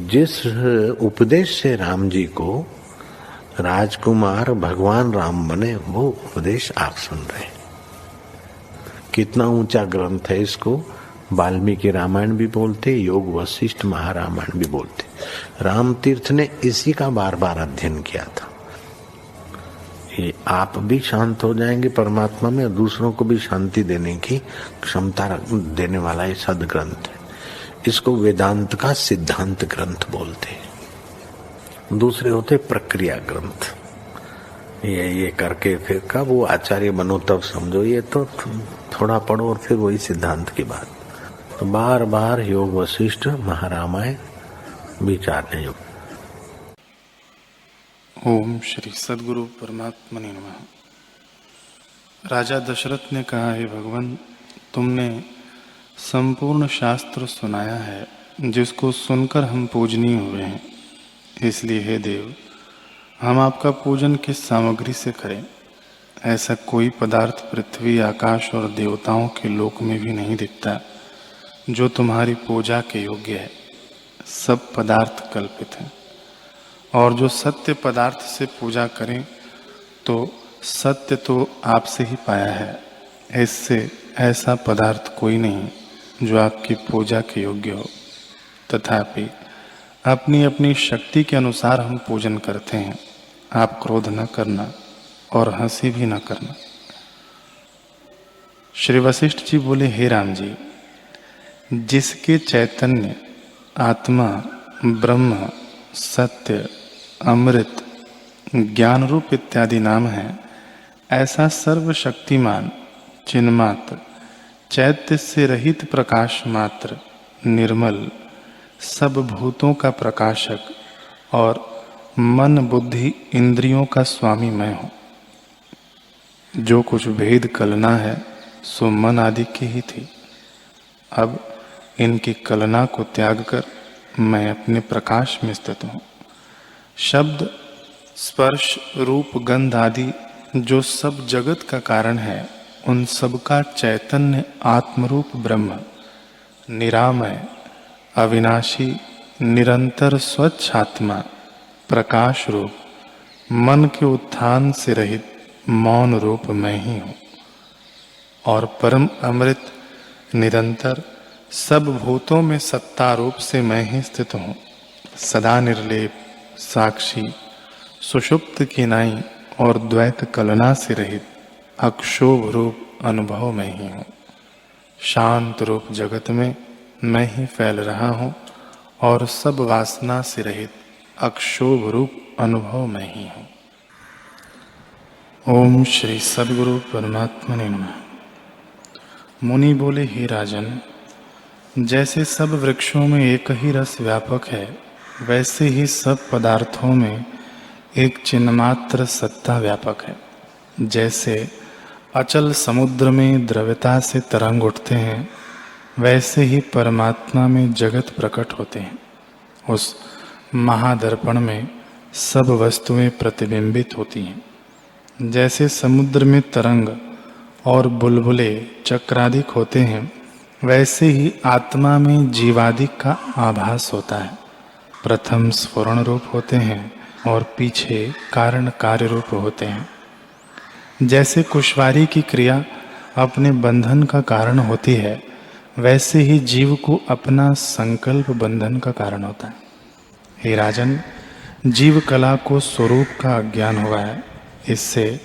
जिस उपदेश से राम जी को राजकुमार भगवान राम बने, वो उपदेश आप सुन रहे हैं। कितना ऊंचा ग्रंथ है, इसको वाल्मीकि रामायण भी बोलते, योग वशिष्ठ महारामायण भी बोलते। राम तीर्थ ने इसी का बार बार अध्ययन किया था। ये आप भी शांत हो जाएंगे परमात्मा में, और दूसरों को भी शांति देने की क्षमता देने वाला ये सदग्रंथ है। इसको वेदांत का सिद्धांत ग्रंथ बोलते हैं। दूसरे होते प्रक्रिया ग्रंथ। ये करके फिर कब वो आचार्य बनो तब समझो, ये तो थोड़ा पढ़ो और फिर वही सिद्धांत की बात। तो बार बार योग वशिष्ठ महारामायण विचारने योग। ओम श्री सद्गुरु परमात्मने नमः। राजा दशरथ ने कहा, हे भगवान, तुमने संपूर्ण शास्त्र सुनाया है, जिसको सुनकर हम पूजनीय हुए हैं। इसलिए हे देव, हम आपका पूजन किस सामग्री से करें? ऐसा कोई पदार्थ पृथ्वी, आकाश और देवताओं के लोक में भी नहीं दिखता जो तुम्हारी पूजा के योग्य है। सब पदार्थ कल्पित हैं, और जो सत्य पदार्थ से पूजा करें तो सत्य तो आपसे ही पाया है। इससे ऐसा पदार्थ कोई नहीं जो आपकी पूजा के योग्य हो। तथापि अपनी अपनी शक्ति के अनुसार हम पूजन करते हैं। आप क्रोध न करना और हंसी भी न करना। श्री वशिष्ठ जी बोले, हे राम जी, जिसके चैतन्य, आत्मा, ब्रह्म, सत्य, अमृत, ज्ञान रूप इत्यादि नाम है, ऐसा सर्वशक्तिमान, चिन्मात्र, चैत्य से रहित प्रकाश मात्र, निर्मल, सब भूतों का प्रकाशक और मन बुद्धि इंद्रियों का स्वामी मैं हूँ। जो कुछ भेद कलना है सो मन आदि की ही थी। अब इनकी कलना को त्याग कर मैं अपने प्रकाश में स्थित हूँ। शब्द, स्पर्श, रूप, गंध आदि जो सब जगत का कारण है, उन सब का चैतन्य आत्मरूप ब्रह्म, निरामय, अविनाशी, निरंतर स्वच्छ आत्मा, प्रकाश रूप, मन के उत्थान से रहित मौन रूप मैं ही हूँ। और परम अमृत, निरंतर, सब भूतों में सत्ता रूप से मैं ही स्थित हूँ। सदा निर्लेप, साक्षी, सुषुप्त की नाई और द्वैत कलना से रहित अक्षोभ रूप अनुभव में ही हूँ। शांत रूप जगत में मैं ही फैल रहा हूँ, और सब वासना से रहित अक्षोभ रूप अनुभव में ही हूँ। ओम श्री सद्गुरु परमात्मने नमः। मुनि बोले, हे राजन, जैसे सब वृक्षों में एक ही रस व्यापक है, वैसे ही सब पदार्थों में एक चिन्मात्र सत्ता व्यापक है। जैसे अचल समुद्र में द्रव्यता से तरंग उठते हैं, वैसे ही परमात्मा में जगत प्रकट होते हैं। उस महादर्पण में सब वस्तुएं प्रतिबिंबित होती हैं। जैसे समुद्र में तरंग और बुलबुले चक्रादिक होते हैं, वैसे ही आत्मा में जीवादिक का आभास होता है। प्रथम स्फुरण रूप होते हैं और पीछे कारण कार्य रूप होते हैं। जैसे कुशवारी की क्रिया अपने बंधन का कारण होती है, वैसे ही जीव को अपना संकल्प बंधन का कारण होता है। हे राजन, जीव कला को स्वरूप का अज्ञान हुआ है। इससे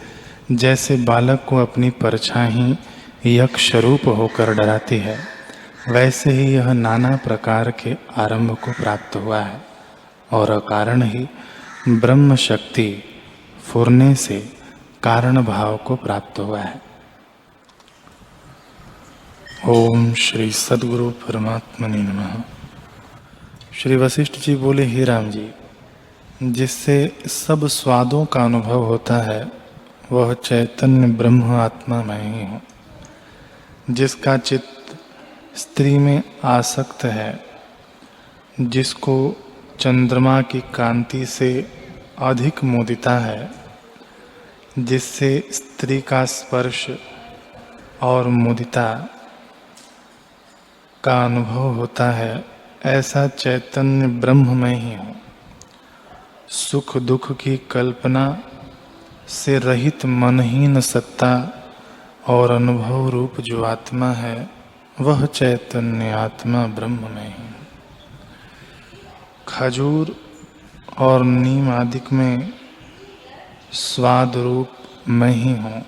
जैसे बालक को अपनी परछाई यक्ष रूप होकर डराती है, वैसे ही यह नाना प्रकार के आरंभ को प्राप्त हुआ है, और अकारण ही ब्रह्म शक्ति फुरने से कारण भाव को प्राप्त हुआ है। ओम श्री सद्गुरु परमात्मने नमः। श्री वशिष्ठ जी बोले, हे राम जी, जिससे सब स्वादों का अनुभव होता है, वह चैतन्य ब्रह्म आत्मा मैं ही हूँ। जिसका चित्त स्त्री में आसक्त है, जिसको चंद्रमा की कांति से अधिक मोदिता है, जिससे स्त्री का स्पर्श और मुदिता का अनुभव होता है, ऐसा चैतन्य ब्रह्म में ही हूँ। सुख दुख की कल्पना से रहित मनहीन सत्ता और अनुभव रूप जो आत्मा है, वह चैतन्य आत्मा ब्रह्म में ही। खजूर और नीम आदिक में स्वाद रूप मैं ही हूँ।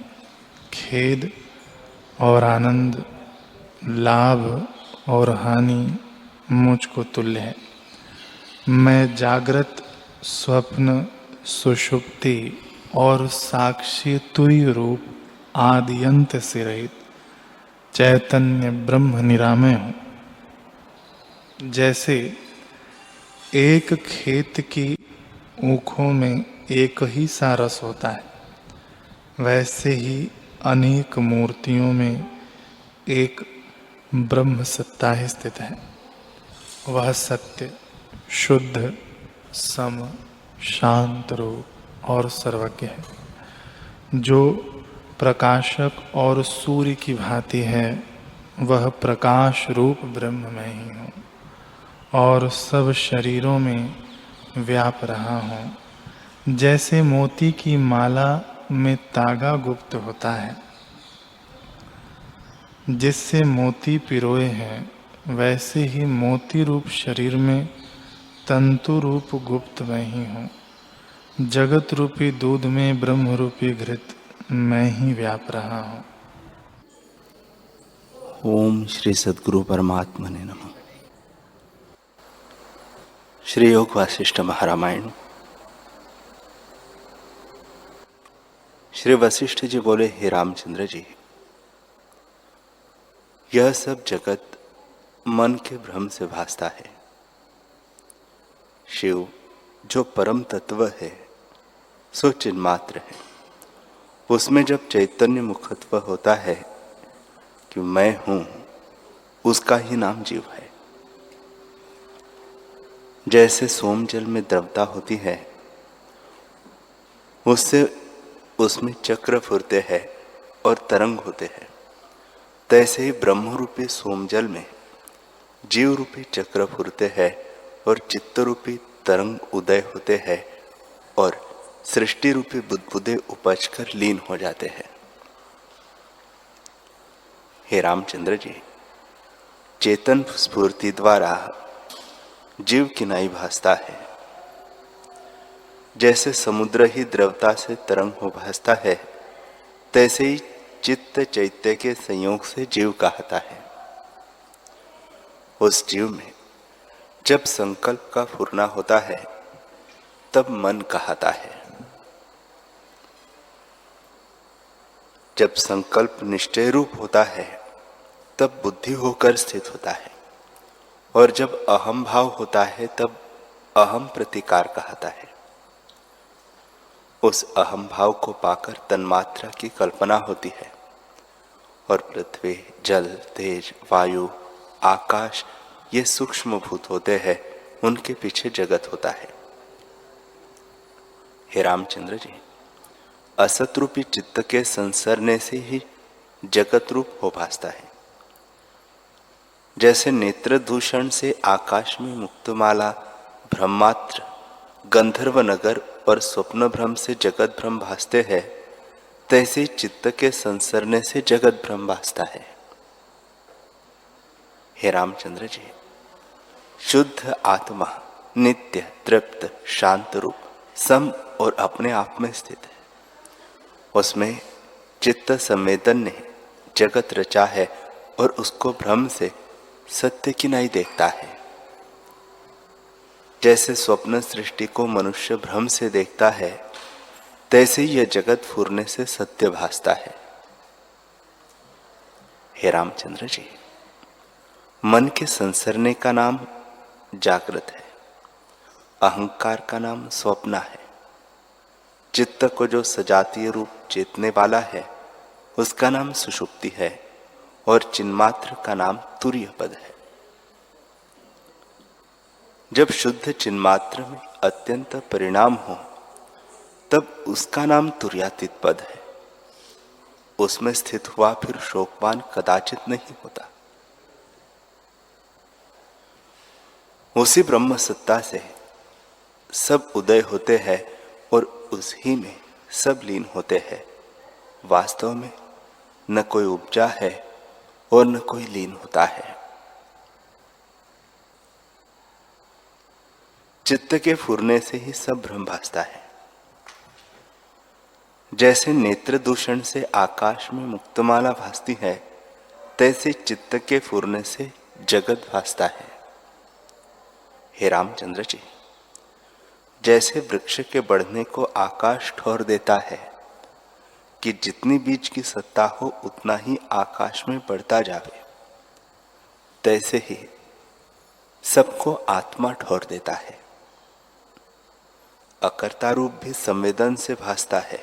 खेद और आनंद, लाभ और हानि मुझको तुल्य है। मैं जागृत, स्वप्न, सुषुप्ति और साक्षी तुरीय रूप आदि अंत से रहित चैतन्य ब्रह्म निरामय हूँ। जैसे एक खेत की ऊखों में एक ही सा रस होता है, वैसे ही अनेक मूर्तियों में एक ब्रह्म सत्ता ही स्थित है। वह सत्य, शुद्ध, सम, शांत रूप और सर्वज्ञ है, जो प्रकाशक और सूर्य की भांति है। वह प्रकाश रूप ब्रह्म में ही हूँ और सब शरीरों में व्याप रहा हूँ। जैसे मोती की माला में तागा गुप्त होता है, जिससे मोती पिरोए हैं, वैसे ही मोती रूप शरीर में तंतु रूप गुप्त मैं ही हूँ। जगत रूपी दूध में ब्रह्म रूपी घृत मैं ही व्याप रहा हूँ। ओम श्री सद्गुरु परमात्मने नमः। श्री योग वासिष्ठ महारामायण। श्री वशिष्ठ जी बोले, हे रामचंद्र जी, यह सब जगत मन के भ्रम से भासता है। शिव जो परम तत्व है सो चिन्मात्र है। उसमें जब चैतन्य मुखत्व होता है कि मैं हूं, उसका ही नाम जीव है। जैसे सोम जल में द्रवता होती है, उससे उसमें चक्र फुरते हैं और तरंग होते हैं, तैसे ही ब्रह्म रूपी सोम जल में जीव रूपी चक्र फुरते हैं और चित्त रूपी तरंग उदय होते हैं और सृष्टि रूपी बुदबुदे उपज कर लीन हो जाते हैं। हे रामचंद्र जी, चेतन स्फूर्ति द्वारा जीव किनाई भासता है। जैसे समुद्र ही द्रवता से तरंग हो भासता है, तैसे ही चित्त चैत्य के संयोग से जीव कहता है। उस जीव में जब संकल्प का फुरना होता है, तब मन कहता है। जब संकल्प निश्चय रूप होता है, तब बुद्धि होकर स्थित होता है, और जब अहम भाव होता है, तब अहम प्रतिकार कहता है। उस अहम भाव को पाकर तन्मात्रा की कल्पना होती है और पृथ्वी, जल, तेज, वायु, आकाश ये सूक्ष्म भूत होते हैं, उनके पीछे जगत होता है। हे रामचंद्र जी, असत रूपी चित्त के संसरने से ही जगत रूप हो भासता है। जैसे नेत्र दूषण से आकाश में मुक्तमाला, ब्रह्मात्र, गंधर्व नगर और स्वप्न भ्रम से जगत भ्रम भासते हैं, तैसे चित्त के संसरने से जगत भ्रम भासता है। हे रामचंद्र जी, शुद्ध आत्मा नित्य, तृप्त, शांत रूप, सम और अपने आप में स्थित है। उसमें चित्त संवेदन ने जगत रचा है और उसको भ्रम से सत्य की नहीं देखता है। जैसे स्वप्न सृष्टि को मनुष्य भ्रम से देखता है, तैसे ही यह जगत फूरने से सत्य भासता है। हे रामचंद्र जी, मन के संसरने का नाम जागृत है, अहंकार का नाम स्वप्न है। चित्त को जो सजातीय रूप चेतने वाला है, उसका नाम सुषुप्ति है, और चिन्मात्र का नाम तुरीय पद है। जब शुद्ध चिन्मात्र में अत्यंत परिणाम हो, तब उसका नाम तुर्यातीत पद है। उसमें स्थित हुआ फिर शोकवान कदाचित नहीं होता। उसी ब्रह्म सत्ता से सब उदय होते हैं और उसी में सब लीन होते हैं। वास्तव में न कोई उपजा है और न कोई लीन होता है। चित्त के फुरने से ही सब भ्रम भासता है। जैसे नेत्र दूषण से आकाश में मुक्तमाला भासती है, तैसे चित्त के फुरने से जगत भासता है। हे रामचंद्र जी, जैसे वृक्ष के बढ़ने को आकाश ठौर देता है कि जितनी बीज की सत्ता हो उतना ही आकाश में बढ़ता जावे, तैसे ही सबको आत्मा ठौर देता है। अकर्ता रूप भी संवेदन से भासता है।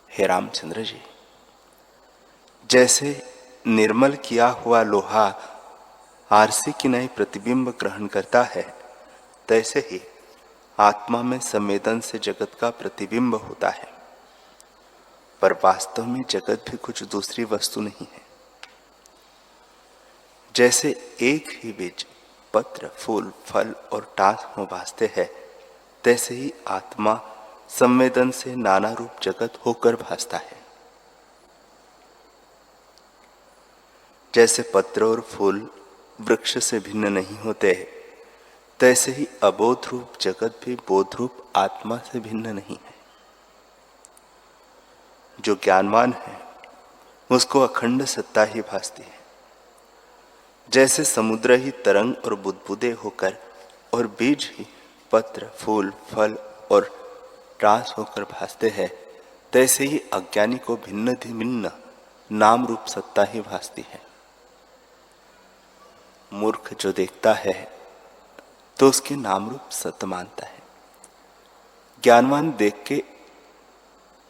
हे रामचंद्र जी, जैसे निर्मल किया हुआ लोहा आरसी की नई प्रतिबिंब ग्रहण करता है, तैसे ही आत्मा में संवेदन से जगत का प्रतिबिंब होता है। पर वास्तव में जगत भी कुछ दूसरी वस्तु नहीं है। जैसे एक ही बीज पत्र, फूल, फल और टास में भासते हैं, तैसे ही आत्मा संवेदन से नाना रूप जगत होकर भासता है। जैसे पत्र और फूल वृक्ष से भिन्न नहीं होते, तैसे ही अबोध रूप जगत भी बोध रूप आत्मा से भिन्न नहीं है। जो ज्ञानवान है उसको अखंड सत्ता ही भासती है। जैसे समुद्र ही तरंग और बुदबुदे होकर और बीज ही पत्र, फूल, फल और रास होकर भासते हैं, तैसे ही अज्ञानी को भिन्न भिन्न नाम रूप सत्ता ही भासती है। मूर्ख जो देखता है तो उसके नाम रूप सत्य मानता है। ज्ञानवान देख के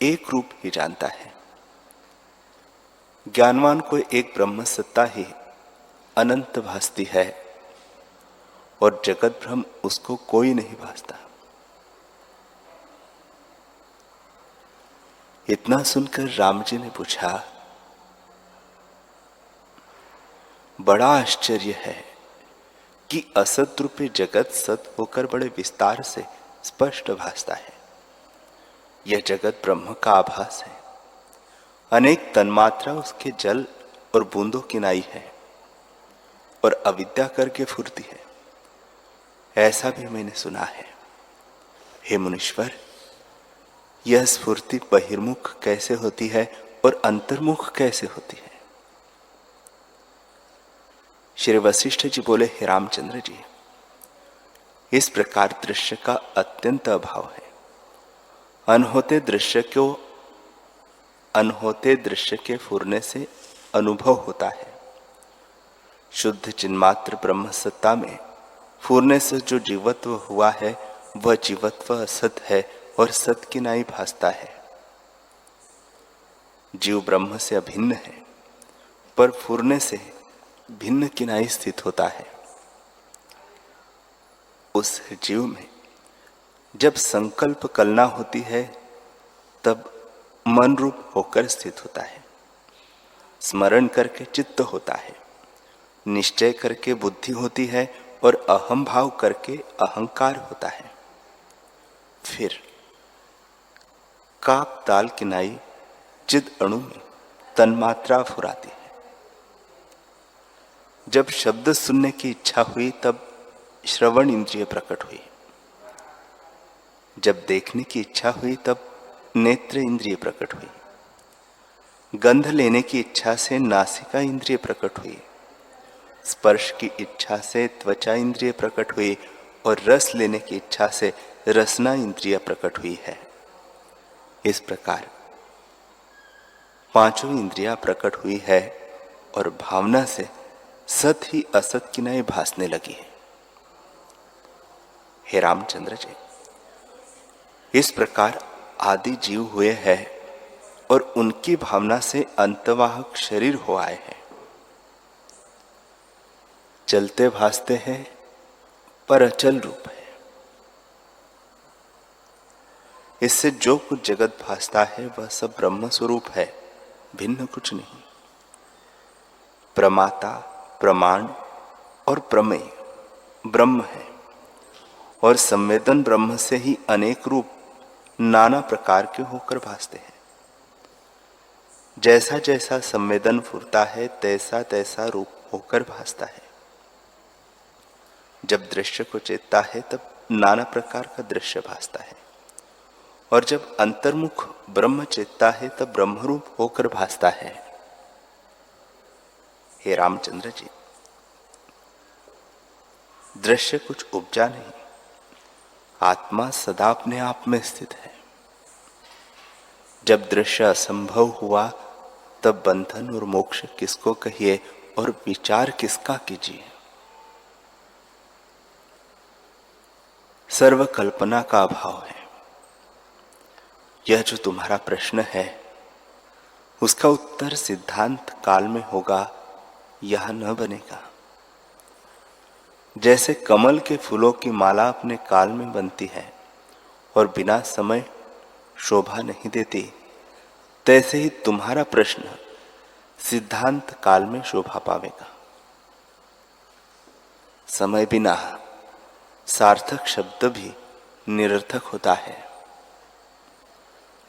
एक रूप ही जानता है। ज्ञानवान को एक ब्रह्म सत्ता ही अनंत भासती है और जगत भ्रम उसको कोई नहीं भासता। इतना सुनकर राम जी ने पूछा, बड़ा आश्चर्य है कि असत रूपी जगत सत होकर बड़े विस्तार से स्पष्ट भासता है। यह जगत ब्रह्म का आभास है। अनेक तन्मात्रा उसके जल और बूंदों की नाई है और अविद्या करके फुरती है, ऐसा भी मैंने सुना है। हे मुनीश्वर, यह स्फूर्ति बहिर्मुख कैसे होती है और अंतर्मुख कैसे होती है? श्री वशिष्ठ जी बोले, हे रामचंद्र जी, इस प्रकार दृश्य का अत्यंत अभाव है। अनहोते दृश्य के फुरने से अनुभव होता है। शुद्ध चिन्मात्र ब्रह्म सत्ता में फूरने से जो जीवत्व हुआ है, वह जीवत्व असत है और सत की नाई भासता है। जीव ब्रह्म से अभिन्न है, पर फूरने से भिन्न किनाई स्थित होता है। उस जीव में जब संकल्प कलना होती है, तब मन रूप होकर स्थित होता है। स्मरण करके चित्त होता है, निश्चय करके बुद्धि होती है और अहम भाव करके अहंकार होता है। फिर काक ताल किनाई चिद अणु में तन्मात्रा फुराती है। जब शब्द सुनने की इच्छा हुई तब श्रवण इंद्रिय प्रकट हुई। जब देखने की इच्छा हुई तब नेत्र इंद्रिय प्रकट हुई। गंध लेने की इच्छा से नासिका इंद्रिय प्रकट हुई। स्पर्श की इच्छा से त्वचा इंद्रिय प्रकट हुई और रस लेने की इच्छा से रसना इंद्रिय प्रकट हुई है। इस प्रकार पांचों इंद्रियां प्रकट हुई है और भावना से सत ही असत की नई भासने लगी है। हे रामचंद्र जी, इस प्रकार आदि जीव हुए हैं और उनकी भावना से अंतवाहक शरीर हो आए हैं। चलते भासते हैं पर अचल रूप है। इससे जो कुछ जगत भासता है वह सब ब्रह्म स्वरूप है, भिन्न कुछ नहीं। प्रमाता, प्रमाण और प्रमेय ब्रह्म है और संवेदन ब्रह्म से ही अनेक रूप नाना प्रकार के होकर भासते हैं। जैसा जैसा संवेदन फुरता है तैसा तैसा रूप होकर भासता है। जब दृश्य को चेतता है तब नाना प्रकार का दृश्य भासता है और जब अंतर्मुख ब्रह्म चेतता है तब ब्रह्मरूप होकर भासता है। हे रामचंद्र जी, दृश्य कुछ उपजा नहीं, आत्मा सदा अपने आप में स्थित है। जब दृश्य असंभव हुआ तब बंधन और मोक्ष किसको कहिए और विचार किसका कीजिए। सर्व कल्पना का अभाव है। यह जो तुम्हारा प्रश्न है उसका उत्तर सिद्धांत काल में होगा, यह न बनेगा। जैसे कमल के फूलों की माला अपने काल में बनती है और बिना समय शोभा नहीं देती, तैसे ही तुम्हारा प्रश्न सिद्धांत काल में शोभा पावेगा। समय बिना सार्थक शब्द भी निरर्थक होता है।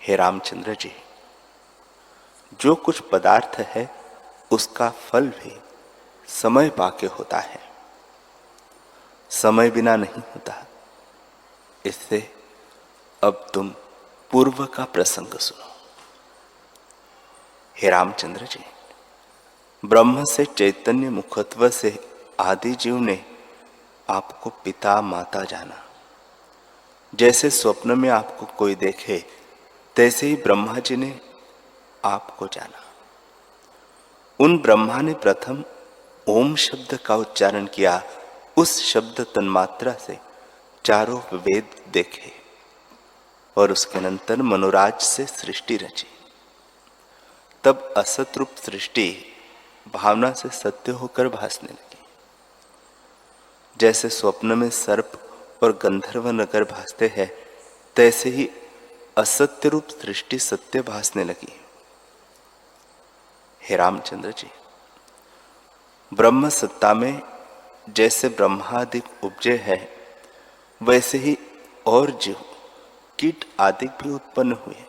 हे रामचंद्र जी, जो कुछ पदार्थ है उसका फल भी समय पाके होता है, समय बिना नहीं होता। इससे अब तुम पूर्व का प्रसंग सुनो। हे रामचंद्र जी, ब्रह्म से चैतन्य मुखत्व से आदि जीव ने आपको पिता माता जाना। जैसे स्वप्न में आपको कोई देखे तैसे ही ब्रह्मा जी ने आपको जाना। उन ब्रह्मा ने प्रथम ओम शब्द का उच्चारण किया, उस शब्द तन्मात्रा से चारों वेद देखे और उसके अनंतर मनोराज से सृष्टि रची। तब असत रूप सृष्टि भावना से सत्य होकर भासने लगी। जैसे स्वप्न में सर्प और गंधर्व नगर भासते हैं, तैसे ही असत्य रूप सृष्टि सत्य भासने लगी। हे रामचंद्र जी, ब्रह्म सत्ता में जैसे ब्रह्मादि उपजे है, वैसे ही और जीव कीट आदि भी उत्पन्न हुए।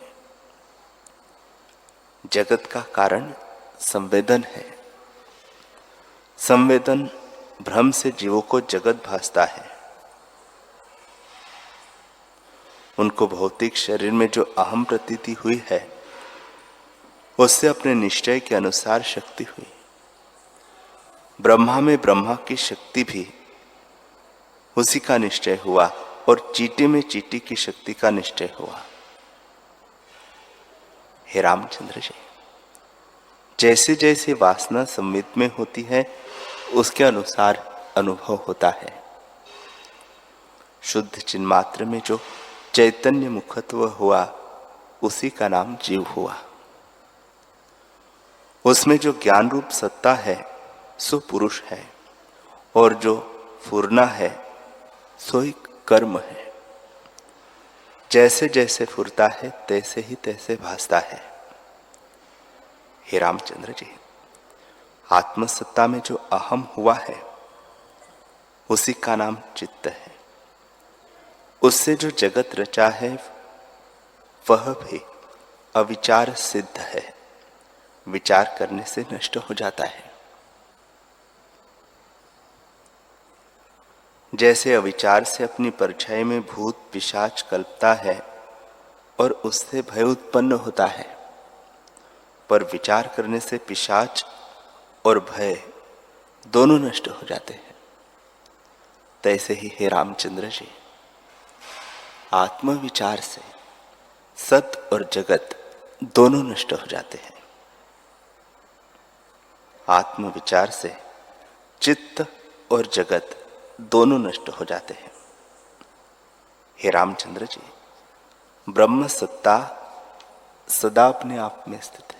जगत का कारण संवेदन है। संवेदन भ्रम से जीवों को जगत भासता है। उनको भौतिक शरीर में जो अहम प्रतीति हुई है, उससे अपने निश्चय के अनुसार शक्ति हुई। ब्रह्मा में ब्रह्मा की शक्ति भी उसी का निश्चय हुआ और चींटी में चींटी की शक्ति का निश्चय हुआ। हे रामचंद्र जी, जैसे जैसे वासना संवित में होती है उसके अनुसार अनुभव होता है। शुद्ध चिन्मात्र में जो चैतन्य मुखत्व हुआ उसी का नाम जीव हुआ। उसमें जो ज्ञान रूप सत्ता है सो पुरुष है और जो फुरना है सो ही कर्म है। जैसे जैसे फुरता है तैसे ही तैसे भासता है। हे रामचंद्र जी, आत्मसत्ता में जो अहम हुआ है उसी का नाम चित्त है। उससे जो जगत रचा है वह भी अविचार सिद्ध है, विचार करने से नष्ट हो जाता है। जैसे अविचार से अपनी परछाई में भूत पिशाच कल्पता है और उससे भय उत्पन्न होता है, पर विचार करने से पिशाच और भय दोनों नष्ट हो जाते हैं। तैसे ही हे रामचंद्र जी, आत्मविचार से सत और जगत दोनों नष्ट हो जाते हैं। आत्मविचार से चित्त और जगत दोनों नष्ट हो जाते हैं। हे रामचंद्र जी, ब्रह्म सत्ता सदा अपने आप में स्थित है।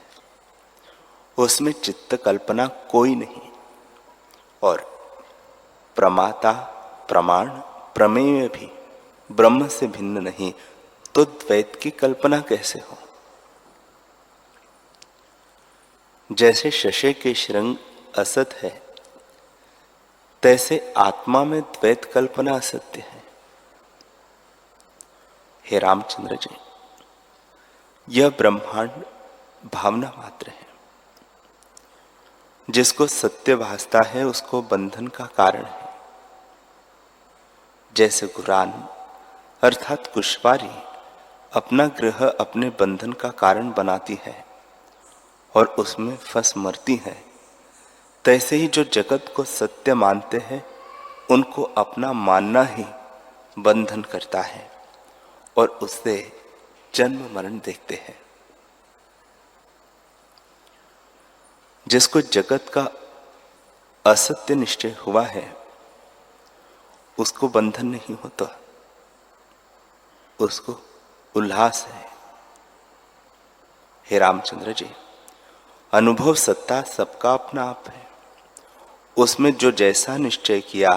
उसमें चित्त कल्पना कोई नहीं और प्रमाता प्रमाण प्रमेय भी ब्रह्म से भिन्न नहीं, तो द्वैत की कल्पना कैसे हो। जैसे शशे के श्रृंग असत है, तैसे आत्मा में द्वैत कल्पना असत्य है। हे रामचंद्र जी, यह ब्रह्मांड भावना मात्र है। जिसको सत्य भासता है उसको बंधन का कारण है। जैसे गुरान अर्थात कुशवारी अपना ग्रह अपने बंधन का कारण बनाती है और उसमें फंस मरती है, तैसे ही जो जगत को सत्य मानते हैं उनको अपना मानना ही बंधन करता है और उससे जन्म मरण देखते हैं। जिसको जगत का असत्य निश्चय हुआ है उसको बंधन नहीं होता, उसको उल्लास है। हे रामचंद्र जी, अनुभव सत्ता सबका अपना आप है। उसमें जो जैसा निश्चय किया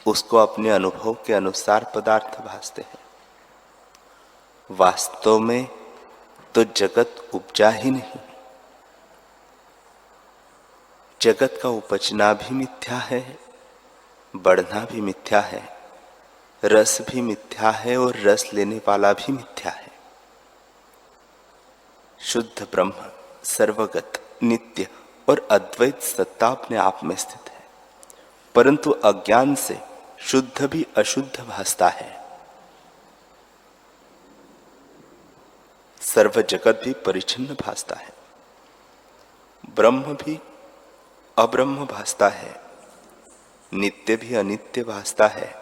उसको अपने अनुभव के अनुसार पदार्थ भासते हैं। वास्तव में तो जगत उपजा ही नहीं। जगत का उपजना भी मिथ्या है, बढ़ना भी मिथ्या है, रस भी मिथ्या है और रस लेने वाला भी मिथ्या है। शुद्ध ब्रह्म सर्वगत नित्य और अद्वैत सत्ता अपने आप में स्थित है, परंतु अज्ञान से शुद्ध भी अशुद्ध भासता है। सर्व जगत भी परिच्छिन्न भासता है, ब्रह्म भी अब्रह्म भासता है, नित्य भी अनित्य भासता है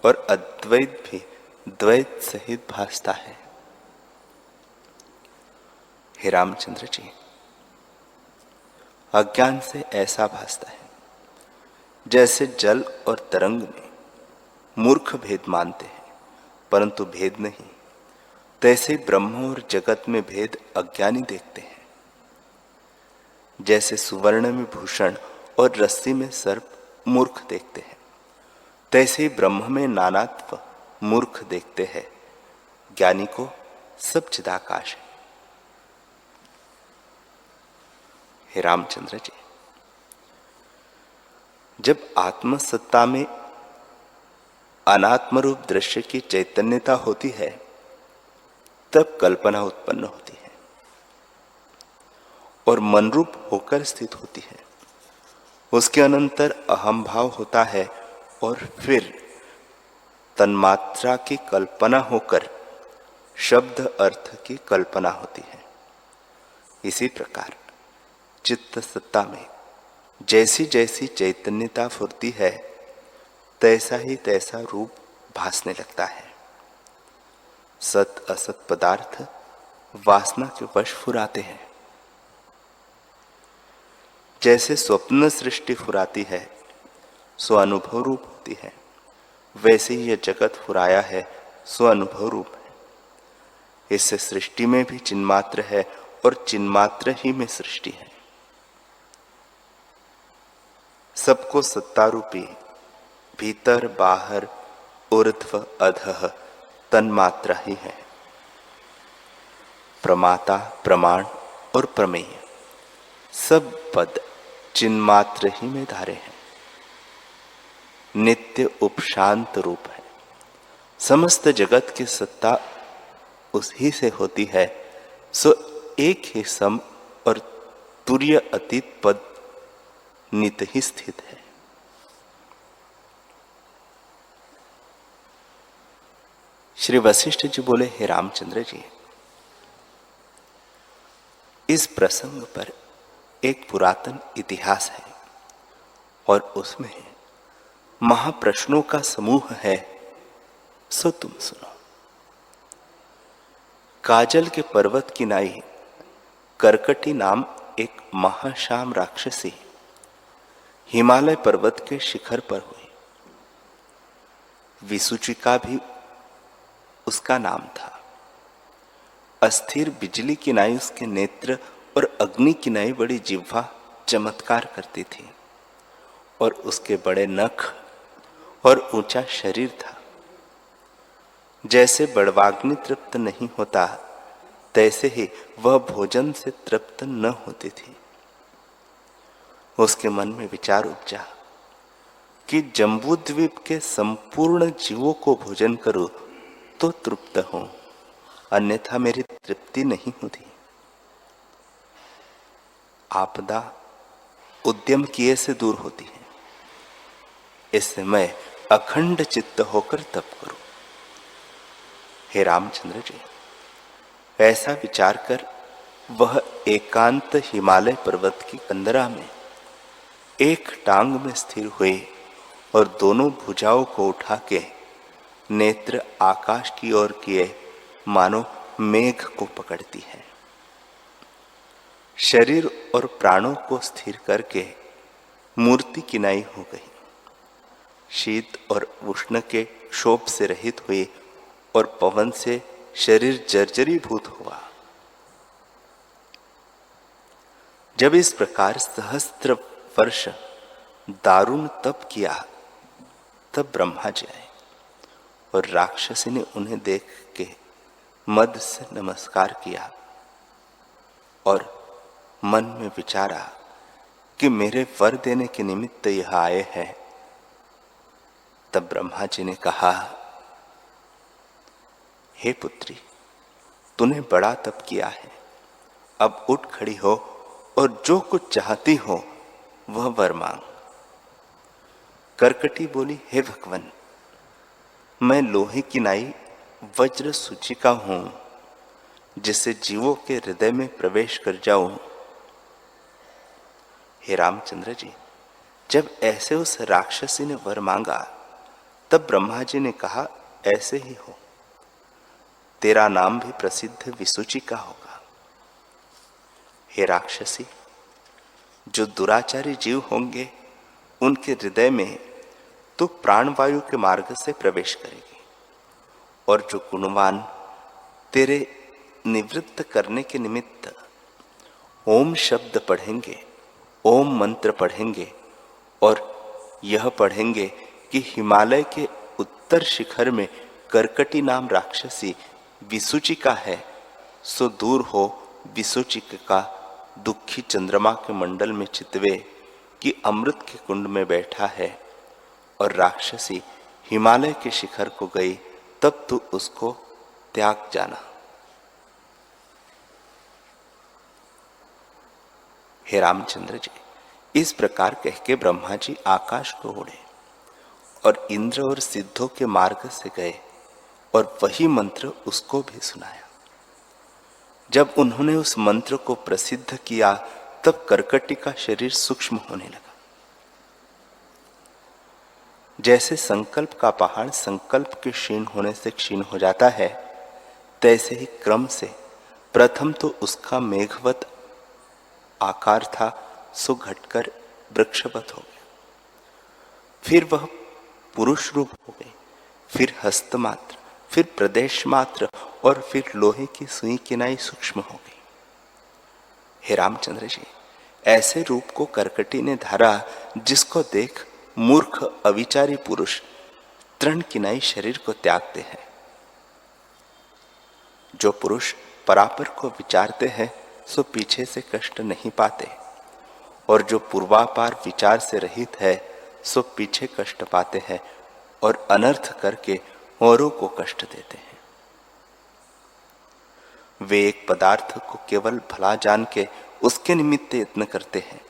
और अद्वैत भी द्वैत सहित भासता है। हे रामचंद्र जी, अज्ञान से ऐसा भासता है जैसे जल और तरंग में मूर्ख भेद मानते हैं परंतु भेद नहीं, तैसे ब्रह्म और जगत में भेद अज्ञानी देखते हैं। जैसे सुवर्ण में भूषण और रस्सी में सर्प मूर्ख देखते हैं, तैसे ही ब्रह्म में नानात्व मूर्ख देखते हैं। ज्ञानी को सब चिदाकाश है। हे रामचंद्र जी, जब आत्मसत्ता में अनात्म रूप दृश्य की चैतन्यता होती है तब कल्पना उत्पन्न होती है और मन रूप होकर स्थित होती है। उसके अनंतर अहम भाव होता है और फिर तन्मात्रा की कल्पना होकर शब्द अर्थ की कल्पना होती है। इसी प्रकार चित्त सत्ता में जैसी जैसी चैतन्यता फुरती है तैसा ही तैसा रूप भासने लगता है। सत असत पदार्थ वासना के वश फुराते हैं। जैसे स्वप्न सृष्टि फुराती है सो अनुभव रूप होती है, वैसे ही यह जगत फुराया है सो अनुभव रूप है। इससे सृष्टि में भी चिन्मात्र है और चिन्मात्र ही में सृष्टि है। सबको सत्ता रूपी भीतर बाहर ऊर्ध्व अधः तन्मात्रा ही है। प्रमाता प्रमाण और प्रमेय सब पद चिन्मात्र ही में धारे हैं। नित्य उपशांत रूप है। समस्त जगत की सत्ता उसी से होती है, सो एक ही सम और तुर्य अतीत पद नित ही स्थित है। श्री वशिष्ठ जी बोले, हे रामचंद्र जी, इस प्रसंग पर एक पुरातन इतिहास है और उसमें महाप्रश्नों का समूह है, सो तुम सुनो। काजल के पर्वत किनाई करकटी नाम एक महाश्याम राक्षसी हिमालय पर्वत के शिखर पर हुई। विसूचिका भी उसका नाम था। अस्थिर बिजली की नाई उसके नेत्र और अग्नि की नाई बड़ी जिह्वा चमत्कार करती थी और उसके बड़े नख और ऊंचा शरीर था। जैसे बड़वाग्नि तृप्त नहीं होता तैसे ही वह भोजन से तृप्त न होती थी। उसके मन में विचार उपजा, कि जम्बूद्वीप के संपूर्ण जीवों को भोजन करूं तो तृप्त हूं, अन्यथा मेरी तृप्ति नहीं होती। आपदा उद्यम किए से दूर होती है, इससे मैं अखंड चित्त होकर तप करूं। हे रामचंद्र जी, ऐसा विचार कर वह एकांत हिमालय पर्वत की कंदरा में एक टांग में स्थिर हुए और दोनों भुजाओं को उठा के नेत्र आकाश की ओर किए, मानो मेघ को पकड़ती है। शरीर और प्राणों को स्थिर करके मूर्ति किनाई हो गई। शीत और उष्ण के क्षोभ से रहित हुई और पवन से शरीर जर्जरीभूत हुआ। जब इस प्रकार सहस्त्र वर्ष दारुण तप किया, तब ब्रह्मा जी आए और राक्षसी ने उन्हें देख के मद से नमस्कार किया और मन में विचारा कि मेरे वर देने के निमित्त यह आए हैं। तब ब्रह्मा जी ने कहा, हे पुत्री, तूने बड़ा तप किया है, अब उठ खड़ी हो और जो कुछ चाहती हो वह वर मांग। कर्कटी बोली, हे भगवान, मैं लोहे की नाई वज्र सूचिका हूं, जिससे जीवों के हृदय में प्रवेश कर जाऊं। हे रामचंद्र जी, जब ऐसे उस राक्षसी ने वर मांगा, तब ब्रह्मा जी ने कहा, ऐसे ही हो, तेरा नाम भी प्रसिद्ध विसूचिका होगा। हे राक्षसी, जो दुराचारी जीव होंगे उनके हृदय में तो प्राणवायु के मार्ग से प्रवेश करेगी, और जो गुणवान तेरे निवृत्त करने के निमित्त ओम शब्द पढ़ेंगे, ओम मंत्र पढ़ेंगे और यह पढ़ेंगे कि हिमालय के उत्तर शिखर में कर्कटी नाम राक्षसी विसूचिका है, सो दूर हो विसूचिका दुखी चंद्रमा के मंडल में चितवे कि अमृत के कुंड में बैठा है और राक्षसी हिमालय के शिखर को गई, तब तू उसको त्याग जाना। हे रामचंद्र जी, इस प्रकार कह के ब्रह्मा जी आकाश को उड़े और इंद्र और सिद्धों के मार्ग से गए और वही मंत्र उसको भी सुनाया। जब उन्होंने उस मंत्र को प्रसिद्ध किया, तब कर्कटी का शरीर सूक्ष्म होने लगा। जैसे संकल्प का पहाड़ संकल्प के क्षीण होने से क्षीण हो जाता है, तैसे ही क्रम से प्रथम तो उसका मेघवत आकार था, सो घटकर वृक्षवत हो गया। फिर वह पुरुष रूप हो गई, फिर हस्त मात्र, फिर प्रदेश मात्र और फिर लोहे की सुई किनाई सूक्ष्म हो गई। हे रामचंद्र जी, ऐसे रूप को कर्कटी ने धारा, जिसको देख मूर्ख अविचारी पुरुष तृण किनाई शरीर को त्यागते हैं। जो पुरुष परापर को विचारते हैं, सो पीछे से कष्ट नहीं पाते, और जो पूर्वापार विचार से रहित है, सो पीछे कष्ट पाते हैं और अनर्थ करके औरों को कष्ट देते हैं। वे एक पदार्थ को केवल भला जान के उसके निमित्त यत्न करते हैं,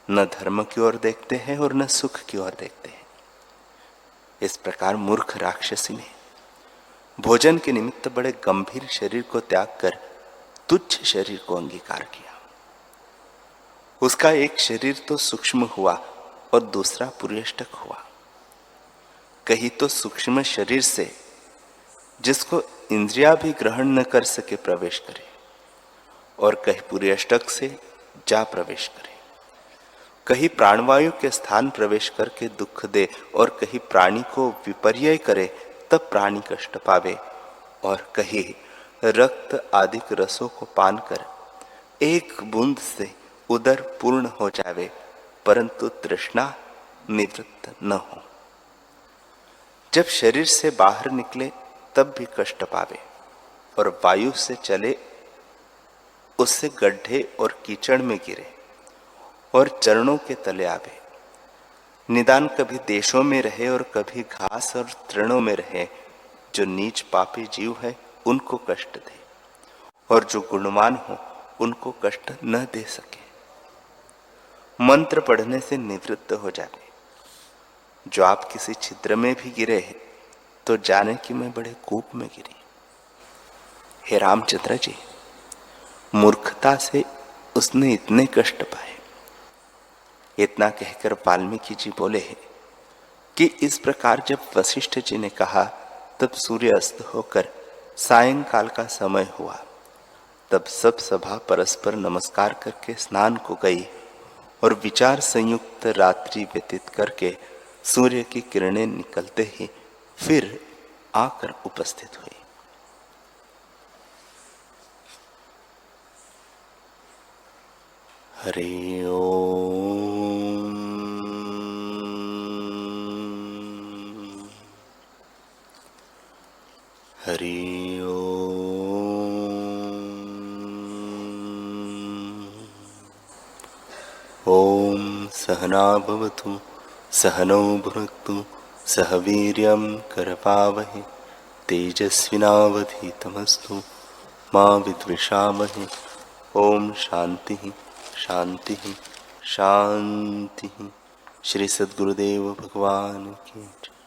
न धर्म की ओर देखते हैं और न सुख की ओर देखते हैं। इस प्रकार मूर्ख राक्षसी ने भोजन के निमित्त बड़े गंभीर शरीर को त्याग कर तुच्छ शरीर को अंगीकार किया। उसका एक शरीर तो सूक्ष्म हुआ और दूसरा पुर्यष्टक हुआ। कहीं तो सूक्ष्म शरीर से, जिसको इंद्रिया भी ग्रहण न कर सके, प्रवेश करे, और कहीं पुर्यष्टक से जा प्रवेश करे। कहीं प्राणवायु के स्थान प्रवेश करके दुख दे और कहीं प्राणी को विपर्यय करे, तब प्राणी कष्ट पावे, और कहीं रक्त आदि रसों को पान कर एक बूंद से उदर पूर्ण हो जावे, परंतु तृष्णा निवृत्त न हो। जब शरीर से बाहर निकले तब भी कष्ट पावे, और वायु से चले उससे गड्ढे और कीचड़ में गिरे और चरणों के तले आवे। निदान कभी देशों में रहे और कभी घास और तृणों में रहे, जो नीच पापी जीव है उनको कष्ट दे, और जो गुणवान हो उनको कष्ट न दे सके। मंत्र पढ़ने से निवृत्त हो जावे। जो आप किसी छिद्र में भी गिरे हैं तो जाने कि मैं बड़े कूप में गिरी। हे रामचंद्र जी, मूर्खता से उसने इतने कष्ट पाए। इतना कहकर वाल्मीकि जी बोले हैं कि इस प्रकार जब वशिष्ठ जी ने कहा, तब सूर्य अस्त होकर सायंकाल का समय हुआ। तब सब सभा परस्पर नमस्कार करके स्नान को गई और विचार संयुक्त रात्रि व्यतीत करके सूर्य की किरणें निकलते ही फिर आकर उपस्थित हुई। हरि ओम। हरि ओम। ओम सहना भवतु सहनौ भुनक्तु सह वीर्यं करवावहै तेजस्विनावधीतमस्तु मा विद्विषावहै। ओम शांति शांति शांति। श्री सद्गुरुदेव भगवान की जय।